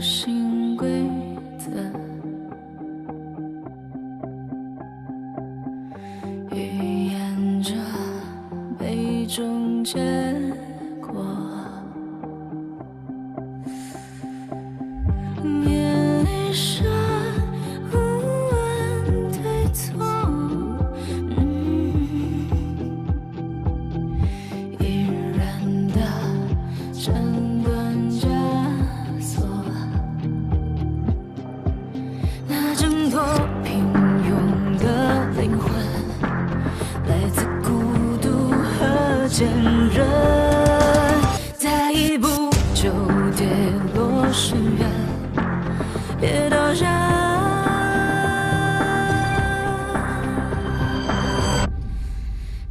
新规则，预言着每种结果。面里是无问对错，依然的斩断枷锁。那挣脱平庸的灵魂，来自孤独和坚韧，再一步就跌落深渊，别倒下，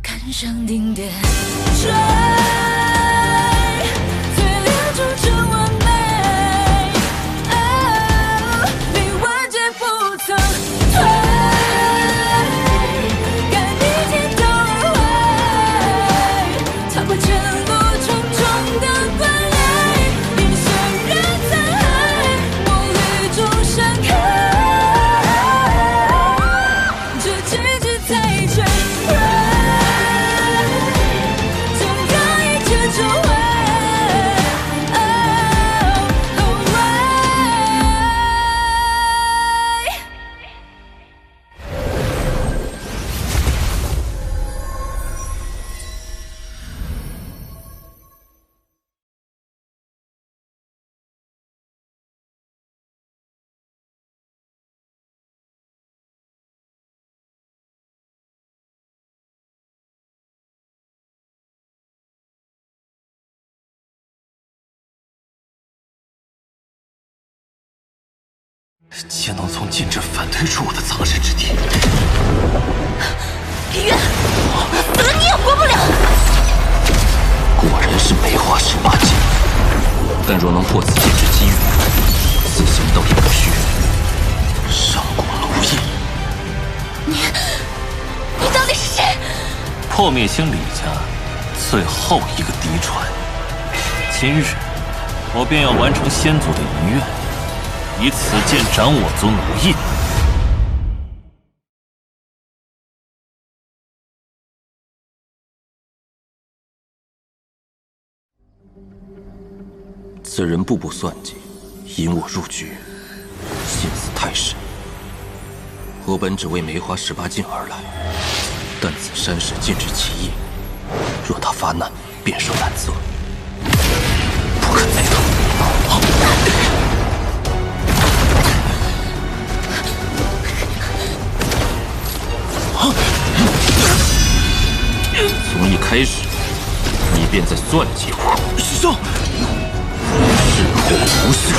看向顶点，追，淬炼出真完美，你万劫不曾退，敢逆天头而回，踏破前路重重的关隘，引血染残骸，梦里中闪开，这奇迹才全锐，将让一切重回。竟能从禁制反推出我的藏身之地，李渊，我死了你也活不了！果然是梅花18禁，但若能破此禁制机遇，此行倒也不虚。上古胪印，你到底是谁？破灭星李家最后一个嫡传。今日，我便要完成先祖的遗愿，以此剑斩我族胪印。此人步步算计，引我入局，心思太深。我本只为梅花18禁而来，但此山势禁制其意，若他发难，便受难色，不可再等。从一开始，你便在算计我，师兄。是或不是？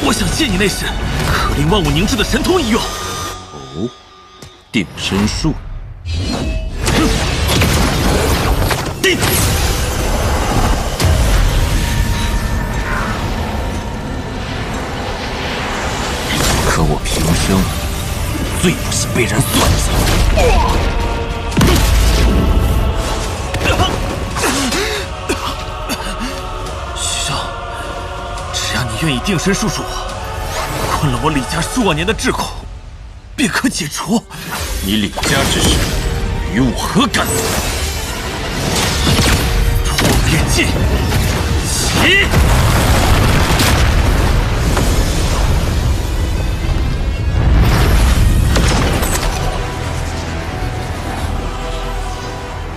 我想借你那神可令万物凝滞的神通一用。哦，定身术。定。可我平生最不喜被人算计。师兄，只要你愿意定身术助我，困了我李家数万年的桎梏，便可解除。你李家之事，与我何干？破灭境，起！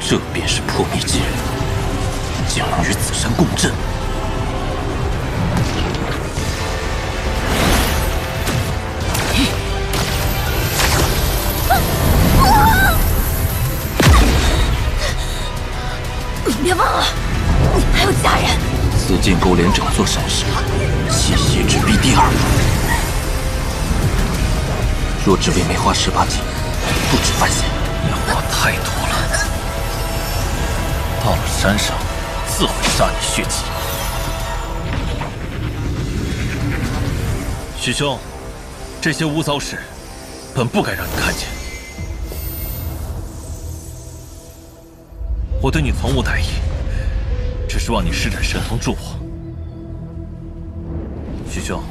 这便是破灭境，将与此山共振。你别忘了，你还有家人。此境勾连整座山势，气息直逼第2。若只为梅花18禁，不止犯险。你话太多了。到了山上，自会杀你血迹。师兄，这些污糟事，本不该让你看见。我对你从无歹意，只是望你施展神通助我，许兄，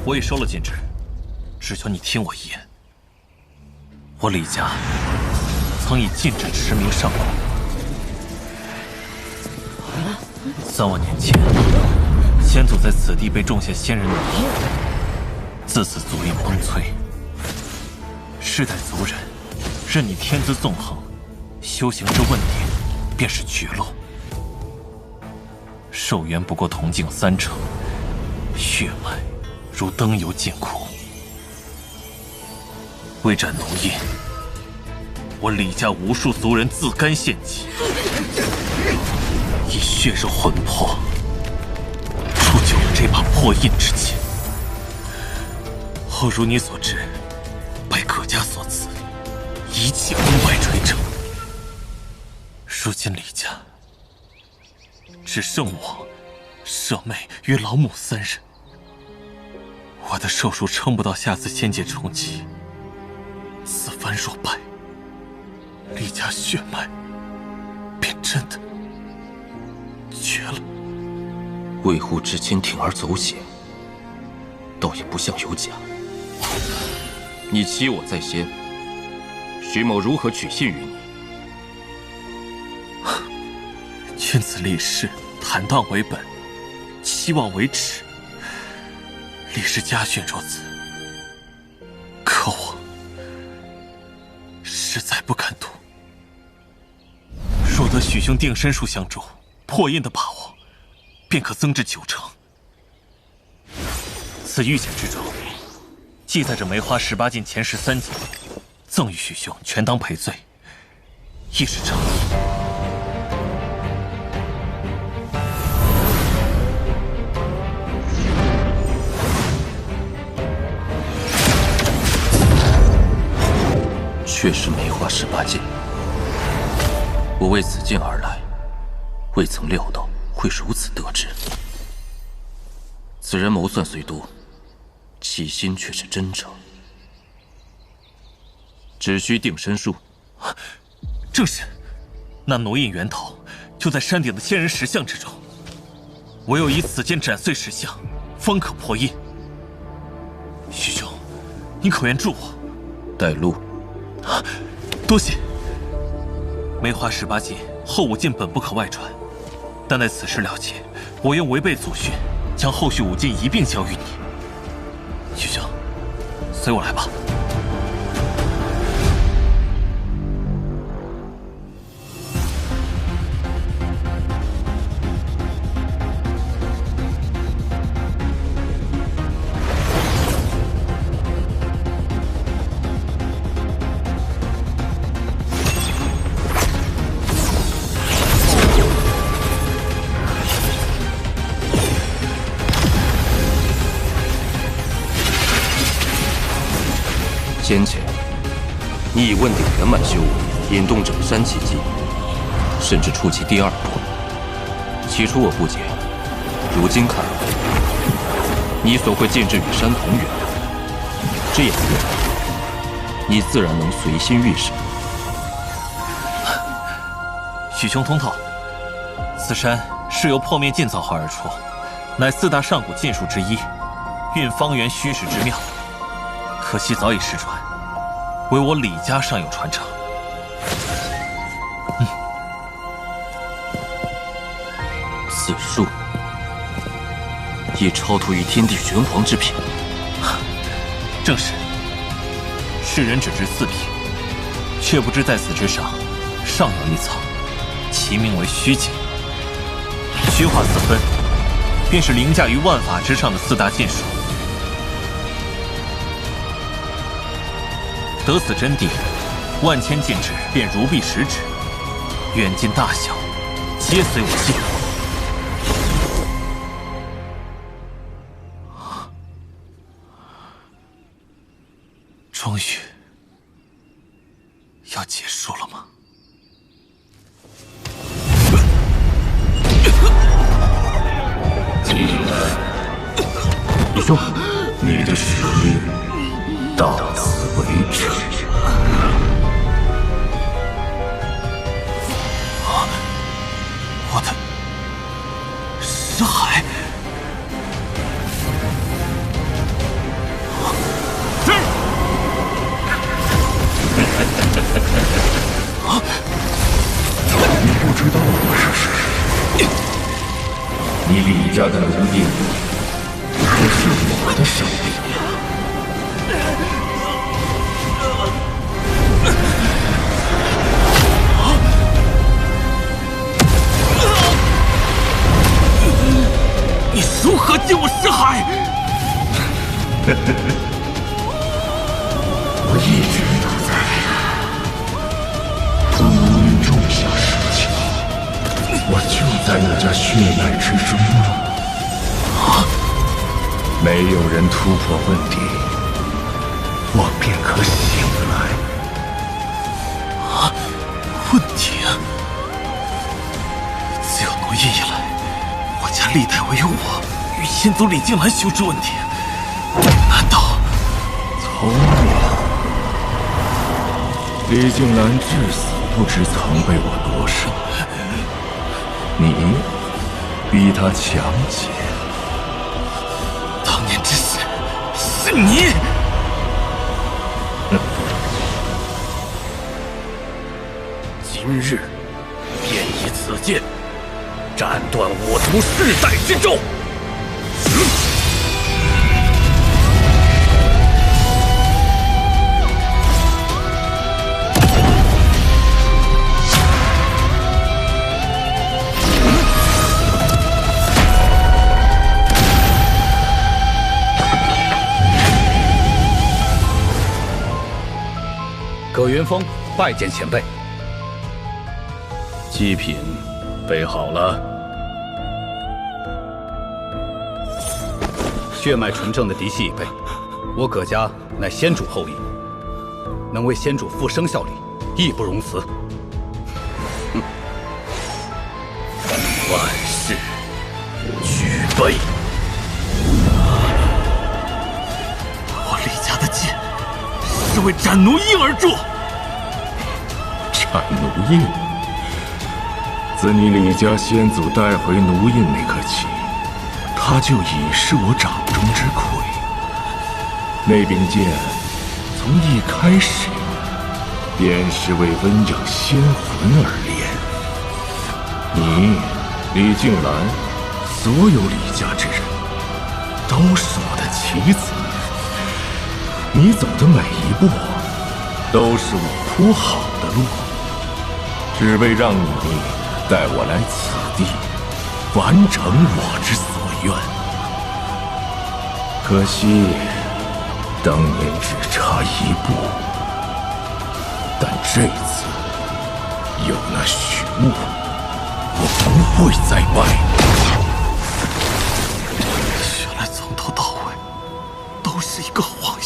我已收了禁制，只求你听我一言。我李家曾以禁制驰名上古。3万年前，先祖在此地被种下仙人脑，自此族业崩摧。世代族人任你天资纵横，修行之问点便是绝路。寿元不过铜镜3成，血脉如灯油尽苦。为斩奴印，我李家无数族人自甘献祭，以血肉魂魄铸就了这把破印之剑。后如你所知，拜葛家所赐，一切功败垂成。如今李家只剩我、舍妹与老母3人，我的寿数撑不到下次仙界重启。此番若败，李家血脉便真的绝了。为护至亲铤而走险，倒也不像有假。你欺我在先，徐某如何取信于你？君子立事，坦荡为本，期望为耻。李氏家训若此，可我实在不敢赌。若得许兄定身术相助，破印的把握便可增至9成。此玉简之中记载着梅花18禁前13节，赠与许兄，全当赔罪，亦是诚意。确是梅花18禁。我为此剑而来，未曾料到会如此得志。此人谋算虽多，其心却是真诚。只需定身术。正是，那奴印源头就在山顶的仙人石像之中，唯有以此剑斩碎石像，方可破印。许兄，你可愿助我？带路。多谢。梅花18禁后5禁本不可外传，但在此时了解，我愿违背祖训，将后续5禁一并交予你。许兄，随我来吧。先前，你以问鼎圆满修为引动整山奇迹，甚至出其第2步。起初我不解，如今看来，你所会禁制与山同源，这样一来，你自然能随心御神。许兄通透，此山是由破灭禁造化而出，乃4大上古禁术之一，运方圆虚实之妙。可惜早已失传，唯我李家尚有传承。此术已超脱于天地玄黄之品。正是，世人只知4品，却不知在此之上，尚有一层，其名为虚境。虚化4分，便是凌驾于万法之上的4大禁术。得此真谛，万千禁制便如臂使指，远近大小，皆随我心。终于要结束了吗？李兄，你的使命到此为止。我的识海，家的奴役不是我的手里。你如何进我识海？我一直都在从奴运种下事情，我就在那家血脉之中啊！没有人突破问题，我便可醒来。啊，问题啊！自有奴役以来，我家历代唯有我与先祖李静兰修治问题。难道聪明？李静兰至死不知曾被我夺胜，你比他强些。当年之事是你。今日便以此剑斩断我族世代之咒。葛云峰拜见前辈。祭品备好了。血脉纯正的嫡系已备，我葛家乃先主后裔，能为先主复生效力，义不容辞。万事俱备。我李家的剑是为斩奴役而铸。斩奴印？自你李家先祖带回奴印那刻起，他就已是我掌中之魁。那柄剑从一开始便是为温养仙魂而炼。你李静兰，所有李家之人都是我的棋子。你走的每一步都是我铺好的路，只为让你带我来此地，完成我之所愿。可惜当年只差一步，但这次有那许物，我不会再败。原来从头到尾都是一个谎言。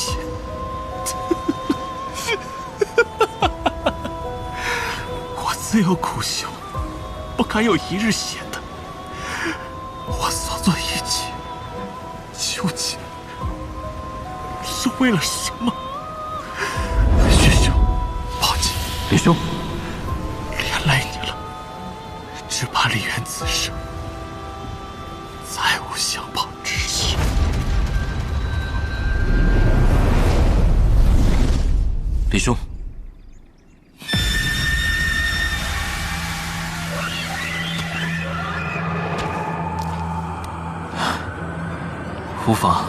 我自幼苦修，不敢有一日闲的。我所做一切，究竟是为了什么？师兄，抱歉，李兄，连累你了。只怕李渊此生再无相帮之日。李兄，无妨，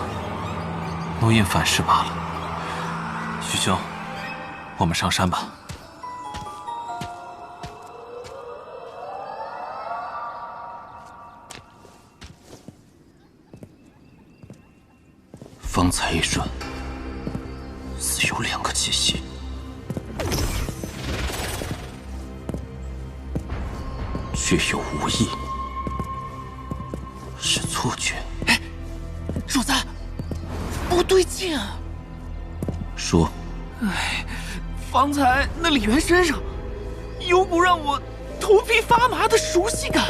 奴印反噬罢了。徐兄，我们上山吧。方才一瞬，似有两个气息。却又无意，是错觉。主子，不对劲啊！说，方才那李渊身上有股让我头皮发麻的熟悉感。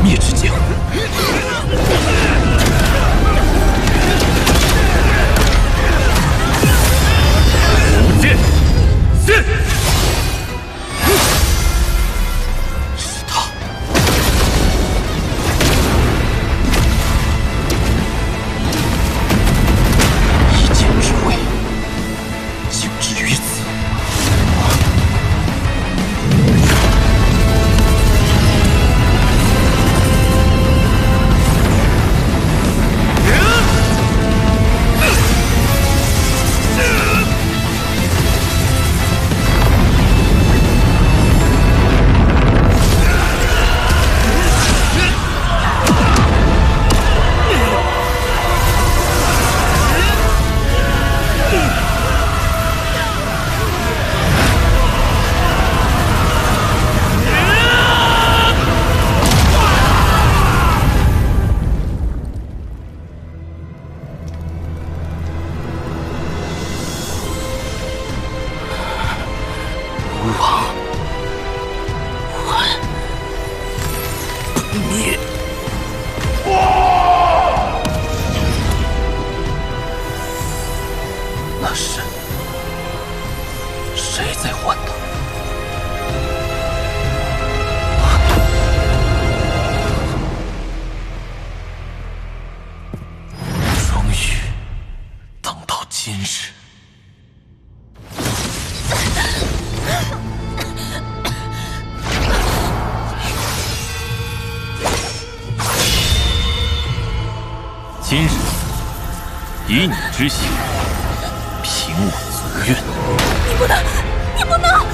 灭之剑。舞剑王，你，那是谁在唤他？终于等到今日。今日以你之血凭我族愿。你不能，你不能！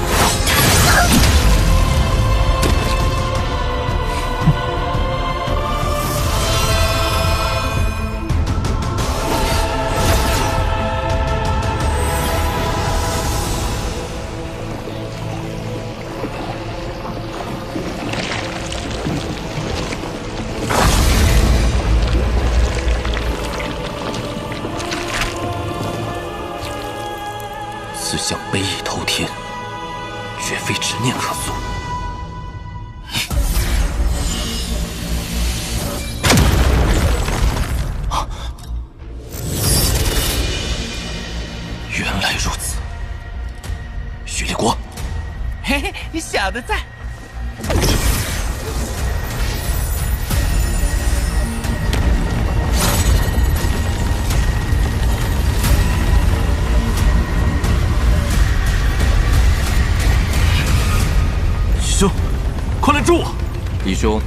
此项悲意滔天，绝非执念可诉。原来如此，雪烈国，嘿嘿，小的在。兄，快来助我！义兄，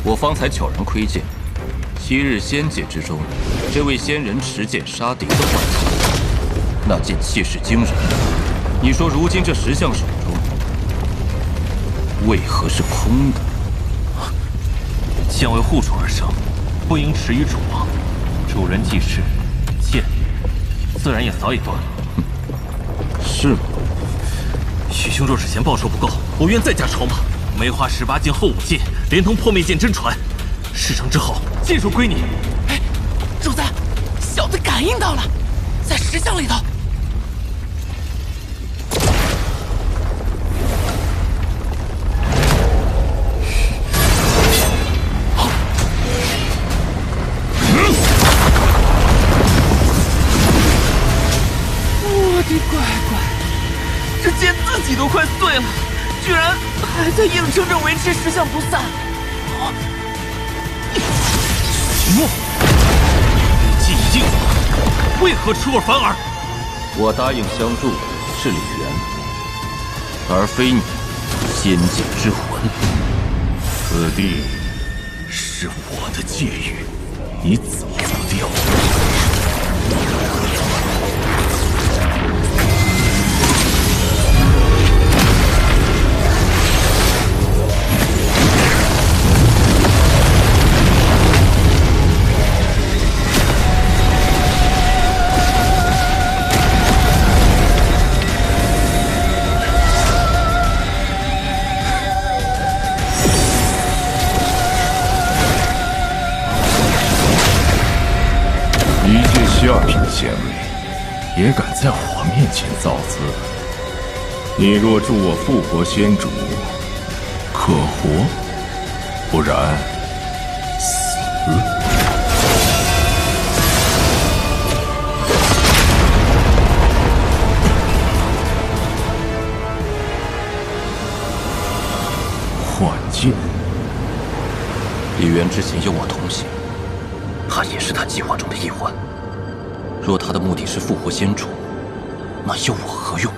我方才悄然窥见，7日仙界之中，这位仙人持剑杀敌的幻象，那剑气势惊人。你说如今这石像手中，为何是空的？剑为护主而生，不应迟于主王。主人既是剑，自然也早已断了。是吗？许兄若是嫌报酬不够，我愿再加筹码。梅花18境后5剑，连同破灭剑真传，事成之后，尽数归你。哎，主子，小的感应到了，在石像里头。我的乖乖，这剑自己都快碎了，居然还在硬撑着维持石像不散。秦墨，你既已应，为何出尔反尔？我答应相助的是李渊，而非你仙界之魂。此地是我的界域，你走不掉。下品仙位，也敢在我面前造次？你若助我复活仙主，可活；不然，死。幻境。李渊之前有我同行，他也是他计划中的一环。若他的目的是复活仙主，那有我何用？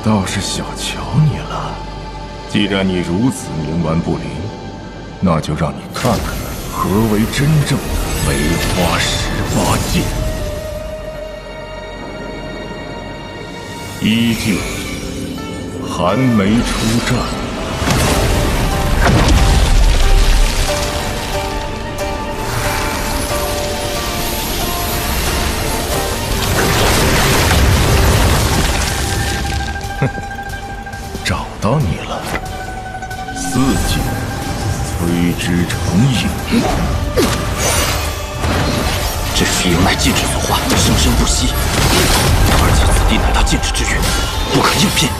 倒是小瞧你了。既然你如此冥顽不灵，那就让你看看何为真正的梅花18剑。1剑，寒梅出战。找到你了。4剑，摧之成影。这虚影乃禁制所化，生生不息，而且此地乃他禁止之语，不可应聘。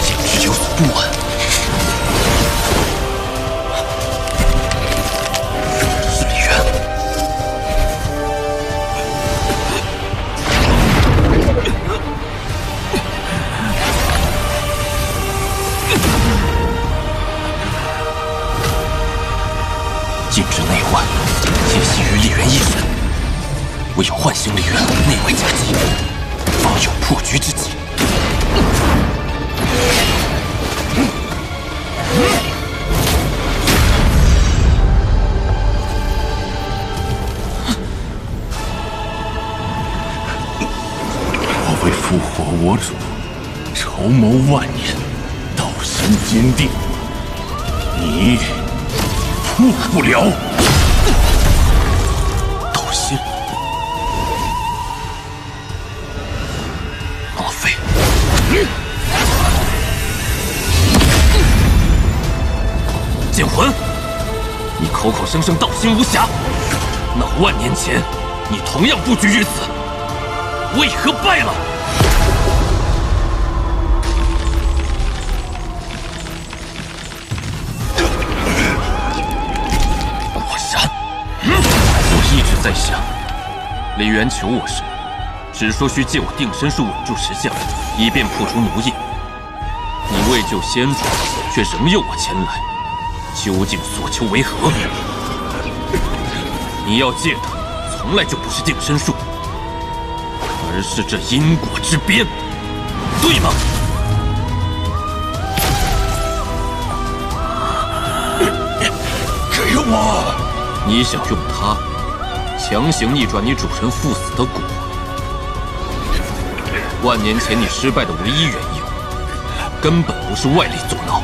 简直有所不满。是李渊。禁止内外皆系于李渊一身，唯有唤醒李渊，内外夹击，方有破局之机。我为复活我主，筹谋万年，道心坚定，你破不了。道心，莫非？剑魂，你口口声声道心无瑕，那万年前你同样不拘于此，为何败了？果然，我一直在想，李渊求我时，只说需借我定身术稳住石像，以便破除奴役。你为救先主，却仍诱我前来，究竟所求为何？你要借的，从来就不是定身术，而是这因果之鞭，对吗？给我！你想用它强行逆转你主人赴死的蛊？万年前你失败的唯一原因，根本不是外力阻挠，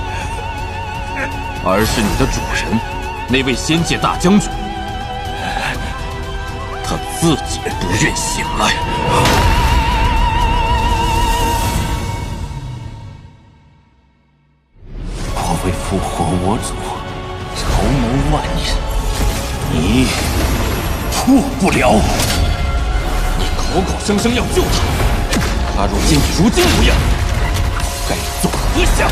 而是你的主人，那位仙界大将军，他自己不愿醒来。我为复活我主，筹谋万年，你破不了。你口口声声要救他，他如今已如今模样，该作何想？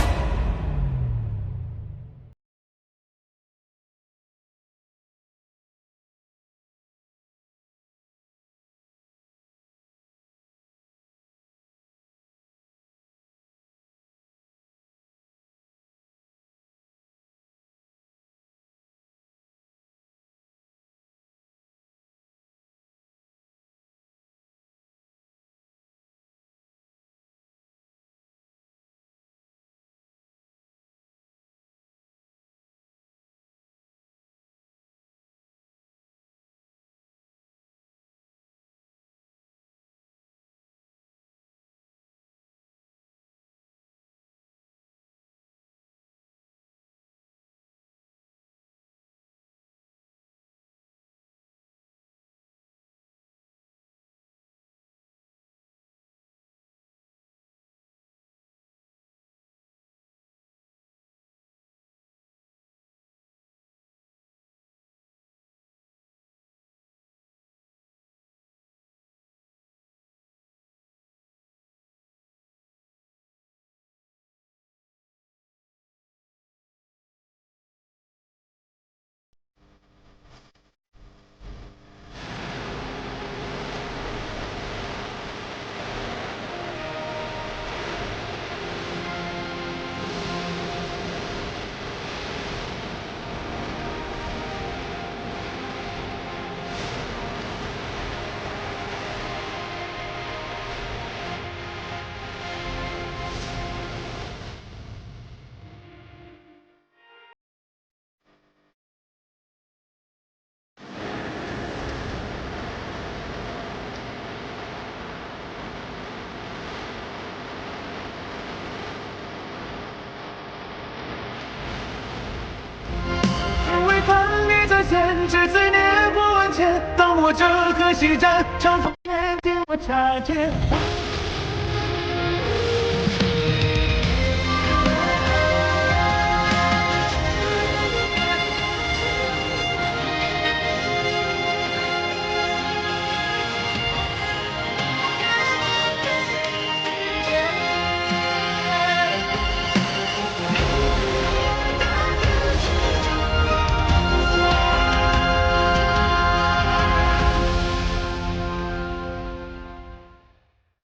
限制罪孽过万千，当我这颗西战场烽烟，见我插剑。